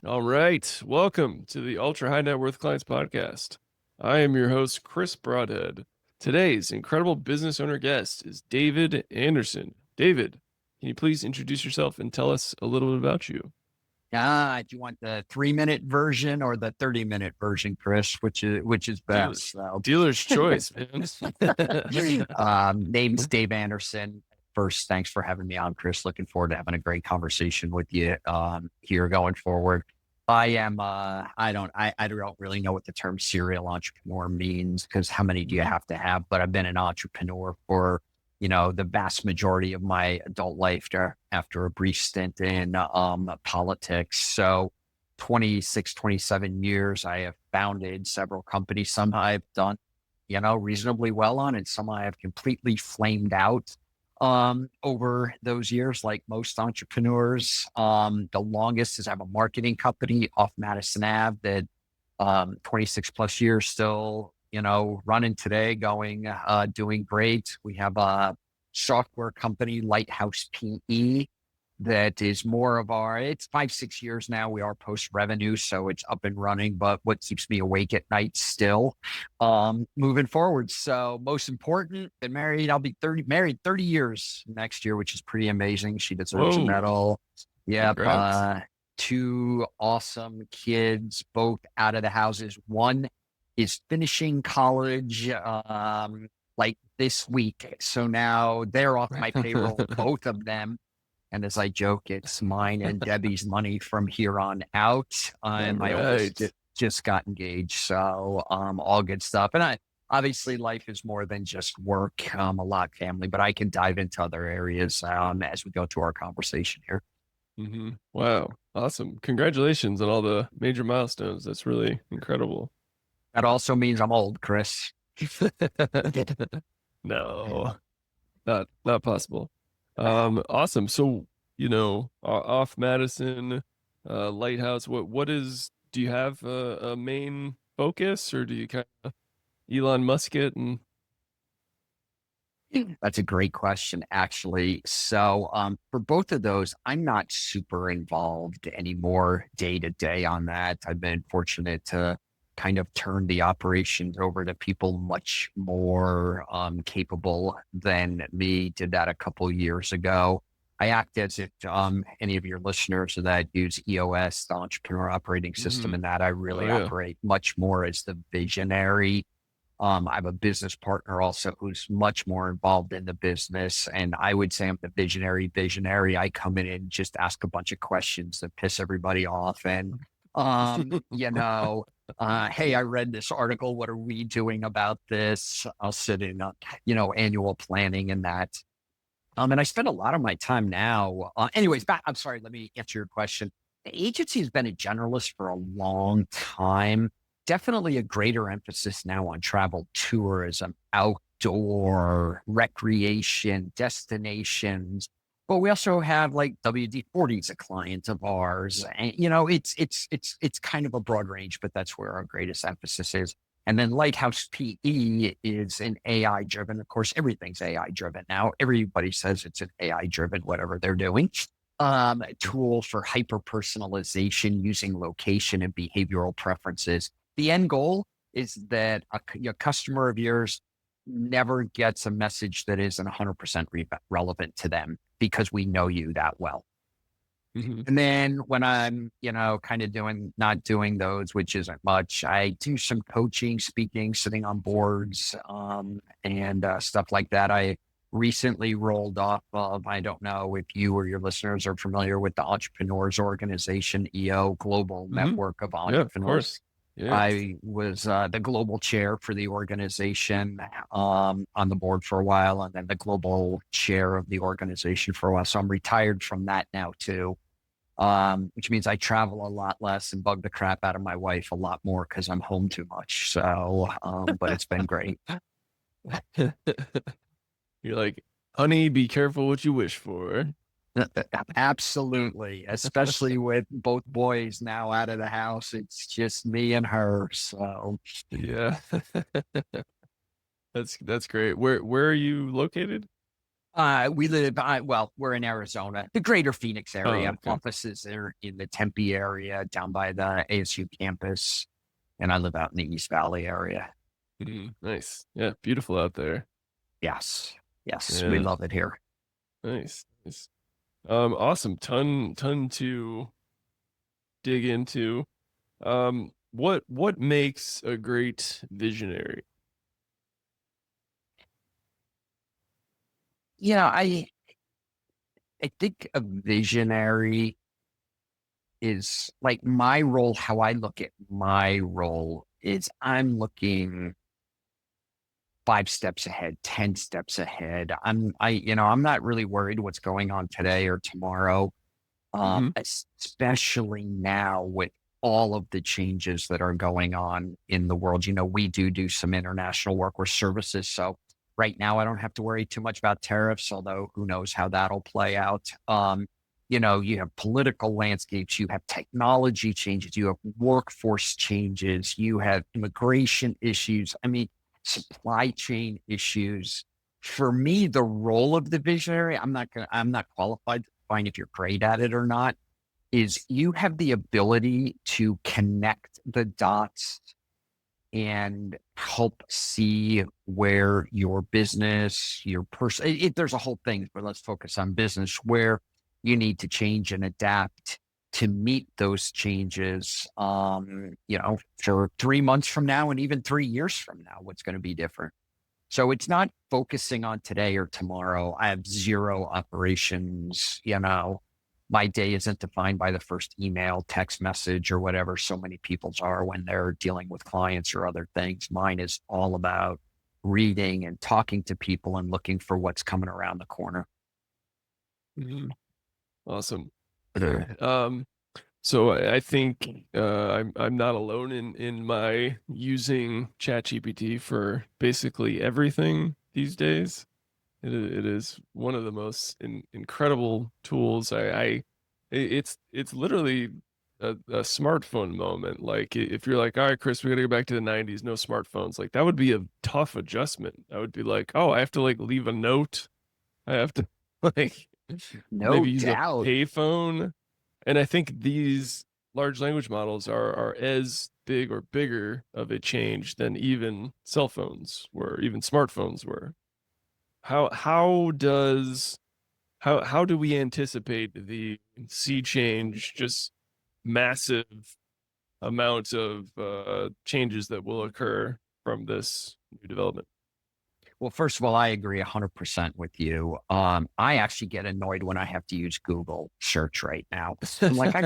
All right. Welcome to the Ultra High Net Worth Clients Podcast. I am your host, Chris Broadhead. Today's incredible business owner guest is David Anderson. David, can you please introduce yourself and tell us a little bit about you? Do you want the 3-minute version or the 30-minute version, Chris? Which is Dealer, best? So, dealer's choice, man. name's Dave Anderson. First, thanks for having me on, Chris. Looking forward to having a great conversation with you here going forward. I don't really know what the term serial entrepreneur means because how many do you have to have? But I've been an entrepreneur for the vast majority of my adult life after a brief stint in politics. So 26, 27 years, I have founded several companies. Some I've done, reasonably well on, and some I have completely flamed out over those years, like most entrepreneurs. The longest is I have a marketing company off Madison Ave that 26 plus years still running today, doing great. We have a software company, Lighthouse PE, that is more of it's 5, 6 years now. We are post revenue, so it's up and running, but what keeps me awake at night still, moving forward. So most important, been married. I'll be married 30 years next year, which is pretty amazing. She deserves a Whoa. medal. Yep. Congrats. Two awesome kids, both out of the houses. One is finishing college like this week. So now they're off my payroll, both of them. And as I joke, it's mine and Debbie's money from here on out. All And my oldest right. just got engaged. So all good stuff. And obviously life is more than just work, a lot family, but I can dive into other areas as we go through our conversation here. Wow. Awesome. Congratulations on all the major milestones. That's really incredible. That also means I'm old, Chris. No, not possible. Awesome. So, off Madison, Lighthouse, do you have a main focus, or do you kind of Elon Musk it and That's a great question, actually. So, for both of those, I'm not super involved anymore day to day on that. I've been fortunate to kind of turn the operations over to people much more capable than me. Did that a couple years ago. I act as if any of your listeners that use EOS, the Entrepreneur Operating System, Mhm. and that I Oh really yeah. operate much more as the visionary. I have a business partner also who's much more involved in the business. And I would say I'm the visionary. I come in and just ask a bunch of questions that piss everybody off. And, hey, I read this article. What are we doing about this? I'll sit in, annual planning and that. And I spend a lot of my time now. Anyways, I'm sorry. Let me answer your question. The agency has been a generalist for a long time. Definitely a greater emphasis now on travel tourism, outdoor recreation, destinations. But we also have like WD-40 is a client of ours. And it's kind of a broad range, but that's where our greatest emphasis is. And then Lighthouse PE is an AI driven. Of course, everything's AI driven now. Everybody says it's an AI driven, whatever they're doing. Tool for hyper personalization using location and behavioral preferences. The end goal is that a customer of yours never gets a message that isn't 100% relevant to them because we know you that well. Mhm. And then when I'm, kind of not doing those, which isn't much, I do some coaching, speaking, sitting on boards, and stuff like that. I recently rolled off of, I don't know if you or your listeners are familiar with the Entrepreneurs Organization, EO, Global Mhm. Network of Yeah, of Entrepreneurs. course. Yeah. I was the global chair for the organization on the board for a while, and then the global chair of the organization for a while. So I'm retired from that now too, which means I travel a lot less and bug the crap out of my wife a lot more because I'm home too much. So, but it's been great. You're like, honey, be careful what you wish for. Absolutely, especially with both boys now out of the house. It's just me and her. So Yeah. That's great. Where are you located? We live, well, we're in Arizona, the greater Phoenix Oh, area. okay. Offices are in the Tempe area, down by the ASU campus, and I live out in the East Valley area. Nice. Yeah, beautiful out there. Yes, yes, we Yeah, love it here. nice. Nice. Awesome. Ton to dig into. What makes a great visionary? Yeah, I think a visionary is like my role. How I look at my role is I'm looking 5 steps ahead, 10 steps ahead. I'm not really worried what's going on today or tomorrow. Hmm. Especially now with all of the changes that are going on in the world. We do some international work or services. So right now, I don't have to worry too much about tariffs, although who knows how that'll play out. You have political landscapes, you have technology changes, you have workforce changes, you have immigration issues. I mean, supply chain issues. For me, the role of the visionary, I'm not qualified to define if you're great at it or not, is you have the ability to connect the dots and help see where your business, your person, there's a whole thing, but let's focus on business where you need to change and adapt to meet those changes. For 3 months from now and even 3 years from now, what's going to be different. So it's not focusing on today or tomorrow. I have zero operations. My day isn't defined by the first email, text message, or whatever so many people's are when they're dealing with clients or other things. Mine is all about reading and talking to people and looking for what's coming around the corner. Hmm. Awesome. Um, so I think I'm not alone in my using ChatGPT for basically everything these days. It is one of the most incredible tools. It's literally a smartphone moment. Like if you're like, all right, Chris, we gotta go back to the 90s, no smartphones. Like that would be a tough adjustment. I would be like, oh, I have to like leave a note. I have to like No maybe use a doubt. payphone. And I think these large language models are as big or bigger of a change than even cell phones were, even smartphones were. How does how do we anticipate the sea change, just massive amount of changes that will occur from this new development? Well, first of all, I agree 100% with you. I actually get annoyed when I have to use Google search right now. I'm like, I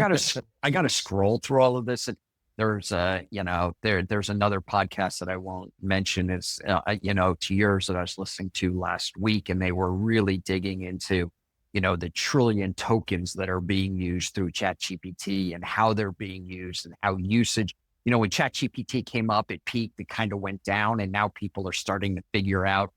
gotta scroll through all of this. And there's another podcast that I won't mention is, to yours that I was listening to last week, and they were really digging into, the trillion tokens that are being used through ChatGPT and how they're being used and how usage when ChatGPT came up, it peaked, it kind of went down, and now people are starting to figure out,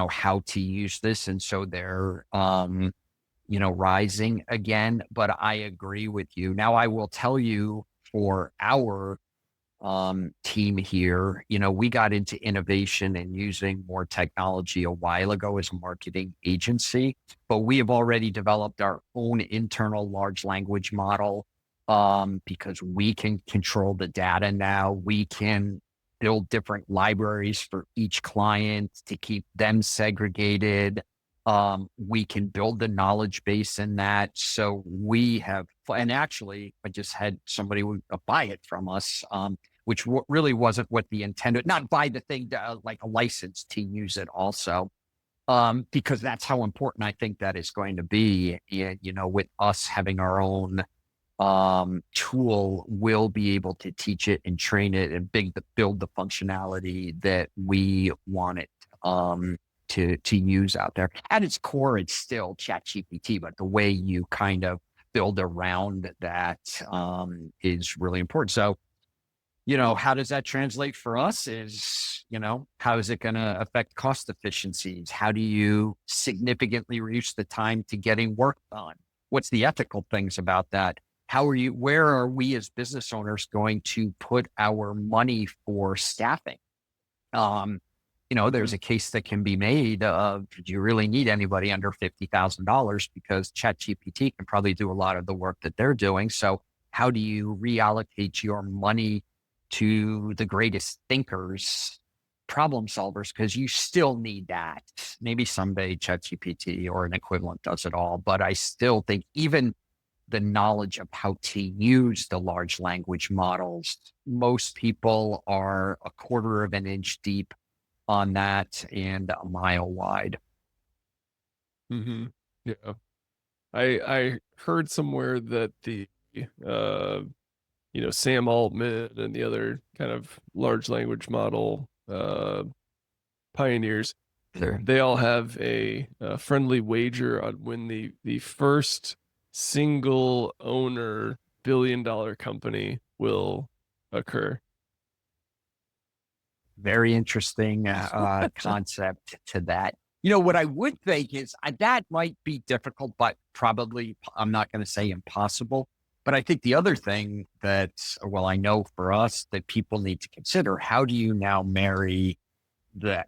how to use this. And so they're, rising again. But I agree with you. Now, I will tell you for our team here, we got into innovation and using more technology a while ago as a marketing agency, but we have already developed our own internal large language model because we can control the data now. We can build different libraries for each client to keep them segregated. We can build the knowledge base in that. So we have, and actually, I just had somebody buy it from us, which really wasn't what the intended, not buy the thing like a license to use it also, because that's how important I think that is going to be. And, with us having our own tool, we'll be able to teach it and train it and build the functionality that we want it to use out there. At its core, it's still ChatGPT, but the way you kind of build around that is really important. So, how does that translate for us is, how is it going to affect cost efficiencies? How do you significantly reduce the time to getting work done? What's the ethical things about that? Where are we as business owners going to put our money for staffing? Um, there's Hmm. a case that can be made of, do you really need anybody under $50,000? Because ChatGPT can probably do a lot of the work that they're doing. So how do you reallocate your money to the greatest thinkers, problem solvers? Because you still need that. Maybe someday ChatGPT or an equivalent does it all, but I still think even the knowledge of how to use the large language models, most people are a quarter of an inch deep on that and a mile wide. Hmm. Yeah. I heard somewhere that the uh Sam Altman and the other kind of large language model pioneers, There, they all have a friendly wager on when the first single owner billion-dollar company will occur. very interesting concept to that. What I would think is that might be difficult, but probably I'm not going to say impossible. But I think the other thing that, well, I know for us that people need to consider, how do you now marry that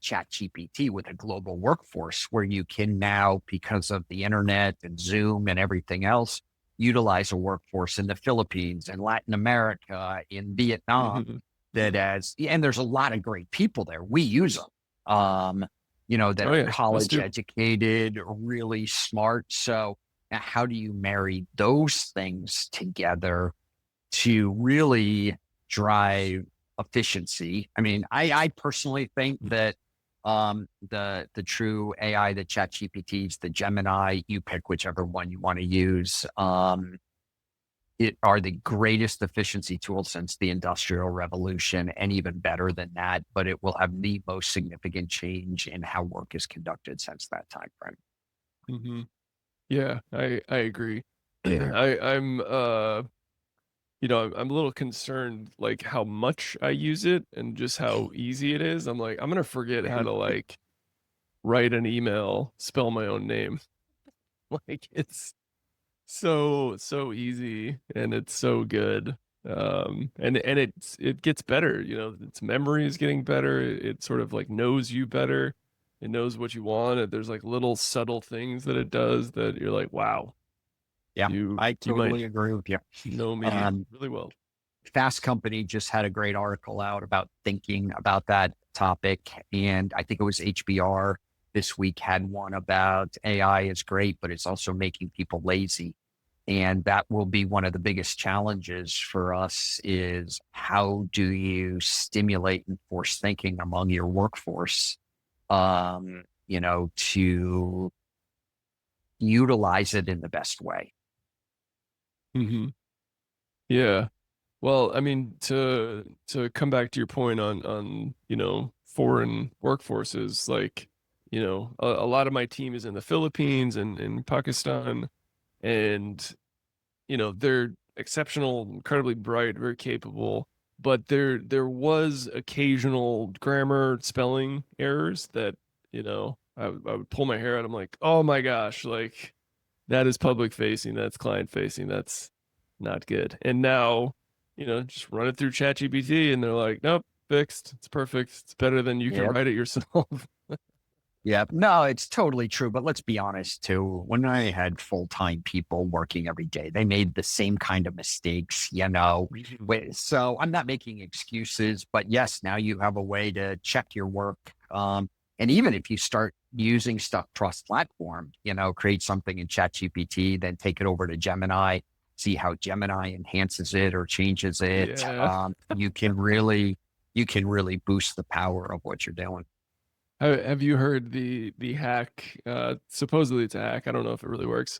chat GPT with a global workforce where you can now, because of the internet and Zoom and everything else, utilize a workforce in the Philippines and Latin America, in Vietnam, Hmm. and there's a lot of great people there. We use them, that Oh are yeah, us college too. educated, really smart. So now how do you marry those things together to really drive efficiency? I mean, I personally think that the true AI, the chat GPTs, the Gemini, you pick whichever one you want to use, it are the greatest efficiency tool since the industrial revolution, and even better than that, but it will have the most significant change in how work is conducted since that time frame. Hmm. Yeah, I agree. I'm a little concerned like how much I use it and just how easy it is. I'm like, I'm gonna forget how to like write an email, spell my own name. Like it's so easy and it's so good. And it gets better, its memory is getting better. It sort of like knows you better. It knows what you want. There's like little subtle things that it does that you're like, wow, Yeah, you I you might totally agree with you. know me Um, really well. Fast Company just had a great article out about thinking about that topic. And I think it was HBR this week had one about AI is great, but it's also making people lazy. And that will be one of the biggest challenges for us is how do you stimulate and force thinking among your workforce, to utilize it in the best way. Hmm. Yeah. Well, I mean, to come back to your point on foreign workforces, like, a lot of my team is in the Philippines and in Pakistan, and they're exceptional, incredibly bright, very capable, but there was occasional grammar, spelling errors that, I would pull my hair out. I'm like, oh my gosh, like that is public facing, that's client facing, that's not good. And now, just run it through ChatGPT and they're like, nope, fixed. It's perfect. It's better than you can Yep. write it yourself. Yeah, no, it's totally true. But let's be honest too. When I had full-time people working every day, they made the same kind of mistakes. Mhm. So I'm not making excuses, but yes, now you have a way to check your work. And even if you start using stuff cross-platform, create something in ChatGPT, then take it over to Gemini, see how Gemini enhances it or changes it. Yeah. You can really boost the power of what you're doing. Have you heard the hack? Supposedly it's a hack. I don't know if it really works.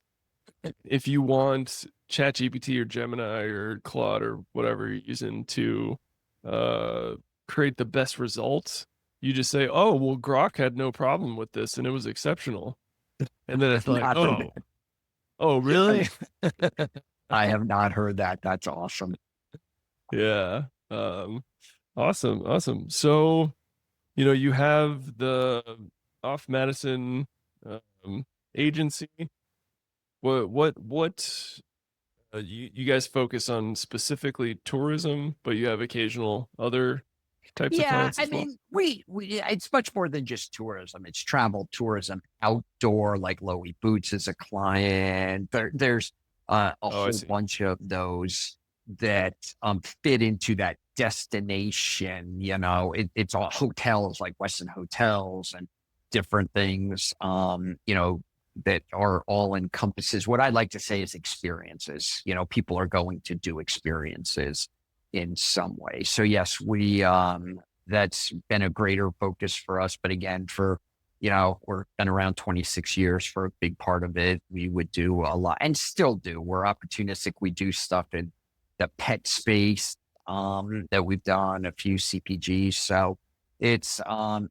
If you want ChatGPT or Gemini or Claude or whatever you're using to uh, create the best results, you just say, "Oh, well, Grok had no problem with this, and it was exceptional." And then it's like, Not heard "Oh, that. really?" I have not heard that. That's awesome. Yeah. Awesome, awesome. So, you have the Off Madison agency. What you guys focus on specifically tourism, but you have occasional other. types of Yeah, clients I as well? mean, we it's much more than just tourism. It's travel, tourism, outdoor, like Lowy Boots is a client. There's a Oh, I whole see. bunch of those that fit into that destination. It's all hotels like Westin hotels and different things. That are all encompasses what I like to say is experiences. People are going to do experiences in some way. So yes, we that's been a greater focus for us. But again, we're been around 26 years for a big part of it. We would do a lot and still do. We're opportunistic. We do stuff in the pet space that we've done a few CPGs. So it's a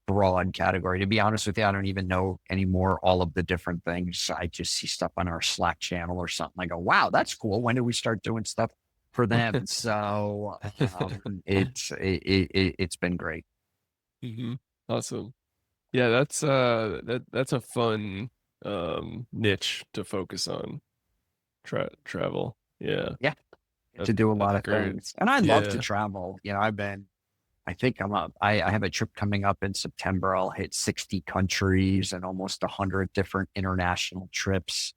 broad category. To be honest with you, I don't even know anymore all of the different things. I just see stuff on our Slack channel or something. I go, wow, that's cool. When did we start doing stuff for them? So it's been great. Hmm. Awesome. Yeah, that's a fun niche to focus on. Travel. Yeah, Yeah, to do a lot that's of great. things, and I love to Yeah. travel. I think I'm up. I have a trip coming up in September. I'll hit 60 countries and almost 100 different international trips.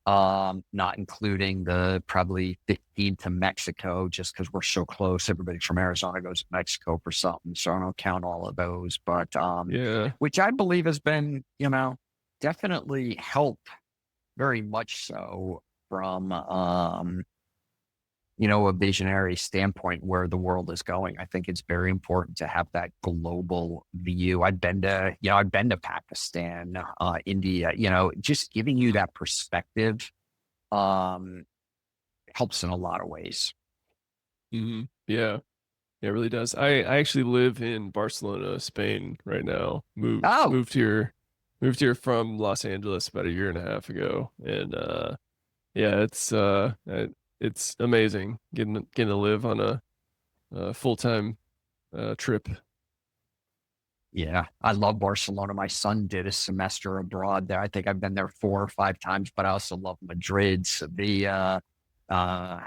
Not including the probably 15 to Mexico, just because we're so close. Everybody from Arizona goes to Mexico for something, so I don't count all of those. But Yeah. which I believe has been, definitely helped very much so from a visionary standpoint where the world is going. I think it's very important to have that global view. I've been to Pakistan, India, just giving you that perspective um, helps in a lot of ways. Hmm. Yeah. Yeah, it really does. I actually live in Barcelona, Spain right now. Moved Oh, moved here moved here from Los Angeles about a year and a half ago. And yeah, it's amazing getting to live on a full-time trip. yeah. I love Barcelona. My son did a semester abroad there. I think I've been there 4 or 5 times, but I also love Madrid, Sevilla, uh,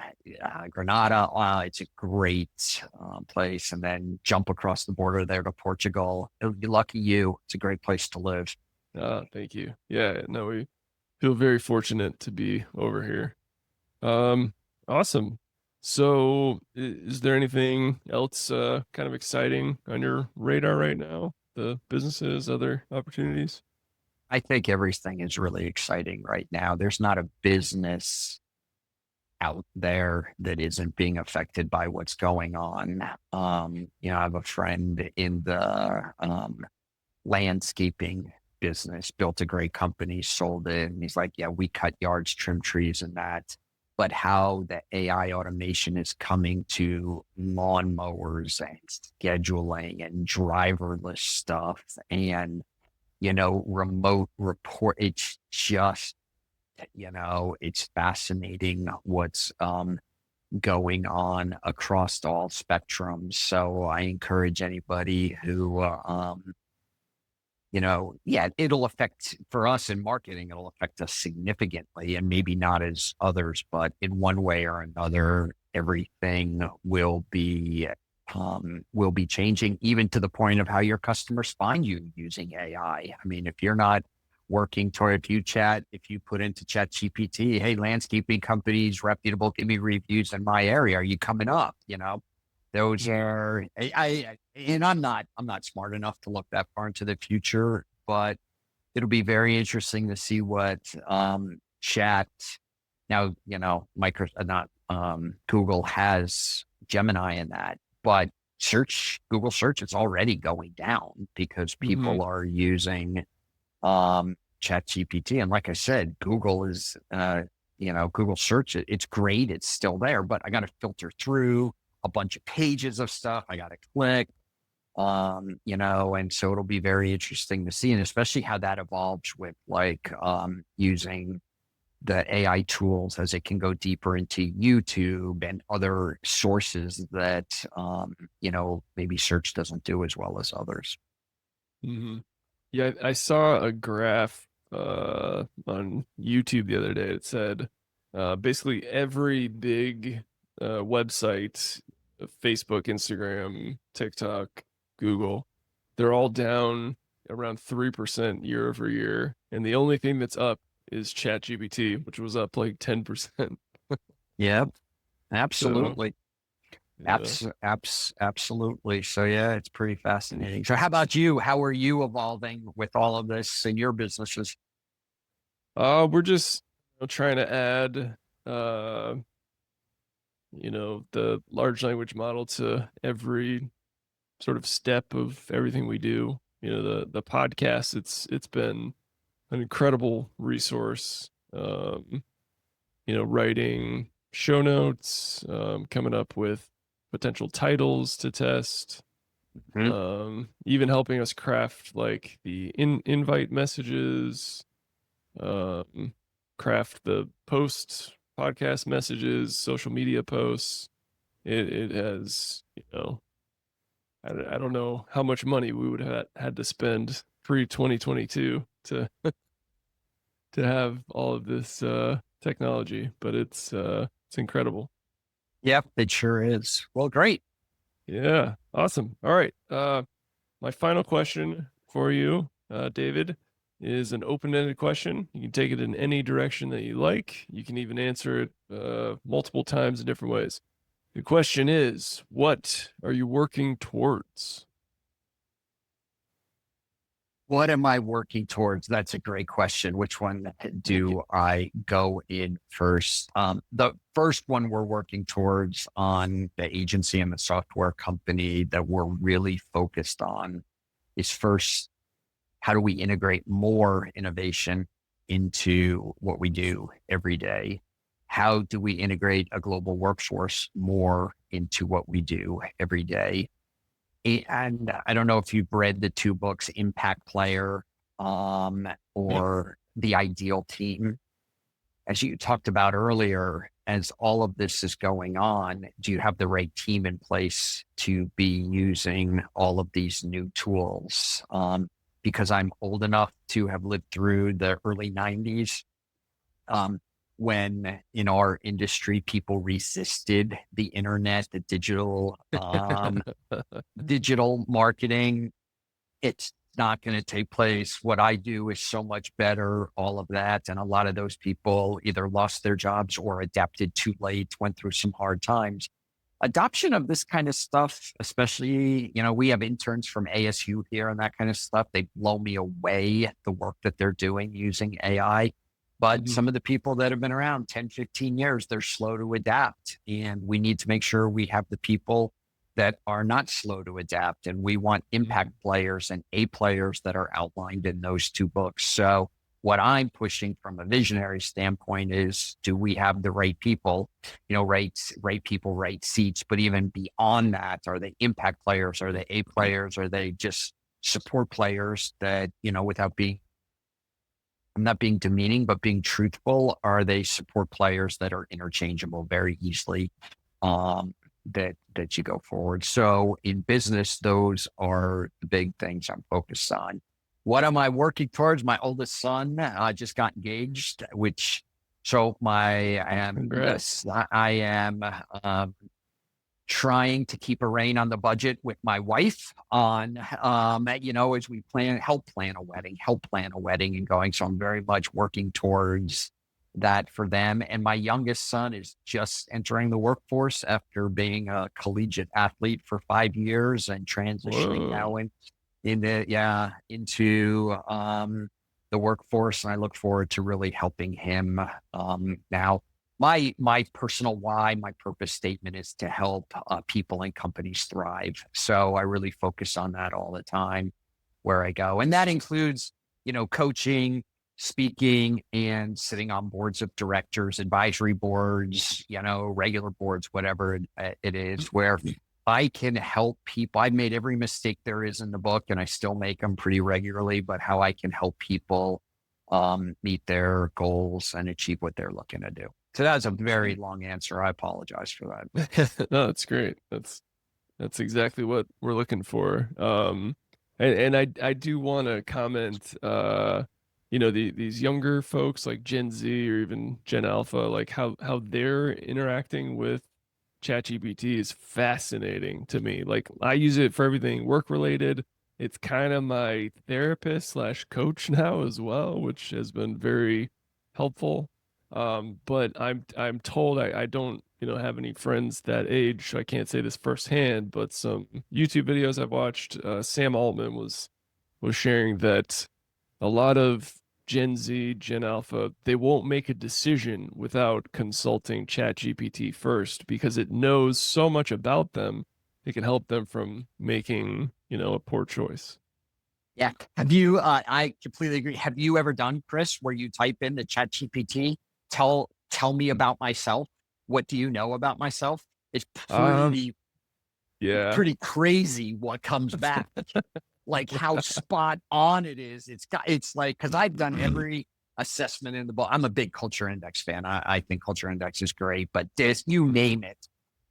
Granada. It's a great place. And then jump across the border there to Portugal. Lucky you. It's a great place to live. Thank you. Yeah, no, we feel very fortunate to be over here. Um, awesome. So, is there anything else kind of exciting on your radar right now? The businesses, other opportunities? I think everything is really exciting right now. There's not a business out there that isn't being affected by what's going on. I have a friend in the landscaping business, built a great company, sold it. And he's like, yeah, we cut yards, trim trees, and that. But how the AI automation is coming to lawnmowers and scheduling and driverless stuff and remote report. It's just, it's fascinating what's going on across all spectrums. So I encourage anybody who, yeah, it'll affect for us in marketing, it'll affect us significantly and maybe not as others, but in one way or another, everything will be changing even to the point of how your customers find you using AI. I mean, if you're not working toward, if you put into chat GPT, hey, landscaping companies, reputable, give me reviews in my area. Are you coming up? Those Mhm. are and I'm not smart enough to look that far into the future, but it'll be very interesting to see what chat now, not Google has Gemini in that, but Google search is already going down because Mhm. people are using chat GPT. And like I said, Google is Google search it's great, it's still there, but I got to filter through a bunch of pages of stuff. I got to click, and so it'll be very interesting to see, and especially how that evolves with using the AI tools as it can go deeper into YouTube and other sources that maybe search doesn't do as well as others. Mhm. Yeah, I saw a graph on YouTube the other day. It said basically every big website Facebook, Instagram, TikTok, Google, they're all down around 3% year over year. And the only thing that's up is ChatGPT, which was up like 10%. Yep, So, absolutely. yeah. Absolutely. So yeah, it's pretty fascinating. So how about you? How are you evolving with all of this in your businesses? We're just trying to add, uh, the large language model to every sort of step of everything we do. The podcast, it's been an incredible resource. Writing show notes, coming up with potential titles to test, Hmm. even helping us craft like the invite messages, um, craft the post podcast messages, social media posts. It has, I don't know how much money we would have had to spend pre 2022 to have all of this technology, but it's incredible. Yep, it sure is. Well, great. Yeah, awesome. All right. My final question for you, David, is an open-ended question. You can take it in any direction that you like. You can even answer it multiple times in different ways. The question is, what are you working towards? What am I working towards? That's a great question. Which one do I go in first? The first one we're working towards on the agency and the software company that we're really focused on is first, how do we integrate more innovation into what we do every day? How do we integrate a global workforce more into what we do every day? And I don't know if you've read the two books, Impact Player, Yep. or The Ideal Team. As you talked about earlier, as all of this is going on, do you have the right team in place to be using all of these new tools? Because I'm old enough to have lived through the early 90s, um, when in our industry people resisted the internet, the digital marketing. It's not going to take place. What I do is so much better, all of that. And a lot of those people either lost their jobs or adapted too late, went through some hard times. Adoption of this kind of stuff, especially, we have interns from ASU here and that kind of stuff. They blow me away the work that they're doing using AI. But Mhm. some of the people that have been around 10, 15 years, they're slow to adapt. And we need to make sure we have the people that are not slow to adapt. And we want impact Mhm. players and A players that are outlined in those two books. So, what I'm pushing from a visionary standpoint is, do we have the right people, right people, right seats? But even beyond that, are they impact players? Are they A players? Are they just support players that, without being, I'm not being demeaning, but being truthful, are they support players that are interchangeable very easily? That you go forward. So in business, those are the big things I'm focused on. What am I working towards? My oldest son just got engaged, which so my I am Congrats. I am trying to keep a rein on the budget with my wife on as we help plan a wedding and going. So I'm very much working towards that for them. And my youngest son is just entering the workforce after being a collegiate athlete for 5 years and transitioning Whoa. now into the workforce. And I look forward to really helping him now. My personal why, my purpose statement is to help people and companies thrive. So I really focus on that all the time where I go, and that includes coaching, speaking, and sitting on boards of directors, advisory boards, regular boards, whatever it is, where I can help people. I've made every mistake there is in the book, and I still make them pretty regularly. But how I can help people meet their goals and achieve what they're looking to do. So that's a very long answer. I apologize for that. No, that's great. That's exactly what we're looking for. And I do want to comment, these younger folks like Gen Z or even Gen Alpha, like how they're interacting with ChatGPT is fascinating to me. Like I use it for everything work related. It's kind of my therapist slash coach now as well, which has been very helpful. But I'm told I don't, have any friends that age, so I can't say this firsthand, but some YouTube videos I've watched, Sam Altman was sharing that a lot of Gen Z, Gen Alpha, they won't make a decision without consulting ChatGPT first because it knows so much about them. It can help them from making, a poor choice. Yeah. Have you, I completely agree. Have you ever done, Chris, where you type in the chat GPT, tell me about myself? What do you know about myself? It's Um, yeah. pretty crazy what comes back. Like how spot on it is. It's like, cause I've done every assessment in the book. I'm a big Culture Index fan. I think Culture Index is great, but this, you name it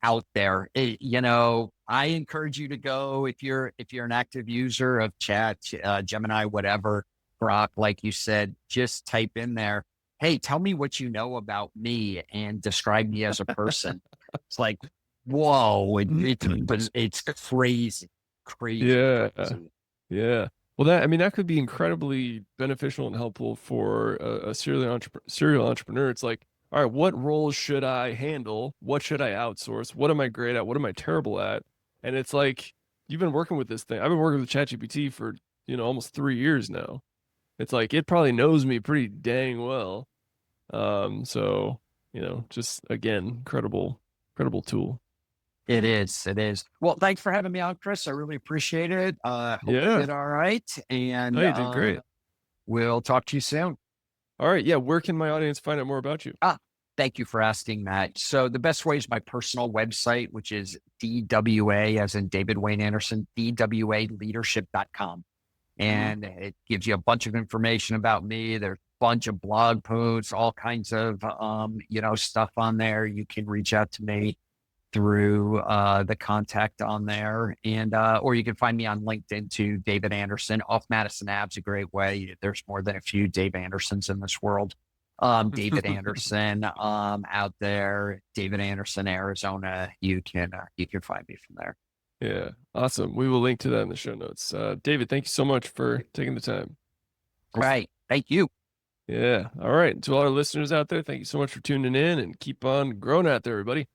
out there, I encourage you to go if you're an active user of chat, Gemini, whatever, Grok, like you said, just type in there, hey, tell me what you know about me and describe me as a person. It's like, whoa, it's crazy, crazy, Yeah. crazy. Yeah. Well, that could be incredibly beneficial and helpful for a serial entrepreneur. It's like, all right, what roles should I handle? What should I outsource? What am I great at? What am I terrible at? And it's like, you've been working with this thing. I've been working with ChatGPT for, almost 3 years now. It's like, it probably knows me pretty dang well. So, just again, incredible tool. It is. It is. Well, thanks for having me on, Chris. I really appreciate it. Hope you Yeah. did all right. Oh, And you did great. we'll talk to you soon. All right. Yeah. Where can my audience find out more about you? Ah, thank you for asking, Matt. So the best way is my personal website, which is DWA, as in David Wayne Anderson, DWAleadership.com. Mhm. And it gives you a bunch of information about me. There's a bunch of blog posts, all kinds of, stuff on there. You can reach out to me through the contact on there, and or you can find me on LinkedIn too, David Anderson. Off Madison Ab's a great way. There's more than a few Dave Andersons in this world. David Anderson out there, David Anderson, Arizona. You can find me from there. Yeah, awesome. We will link to that in the show notes. David, thank you so much for taking the time. All right, thank you. Yeah. All right. To all our listeners out there, thank you so much for tuning in and keep on growing out there, everybody.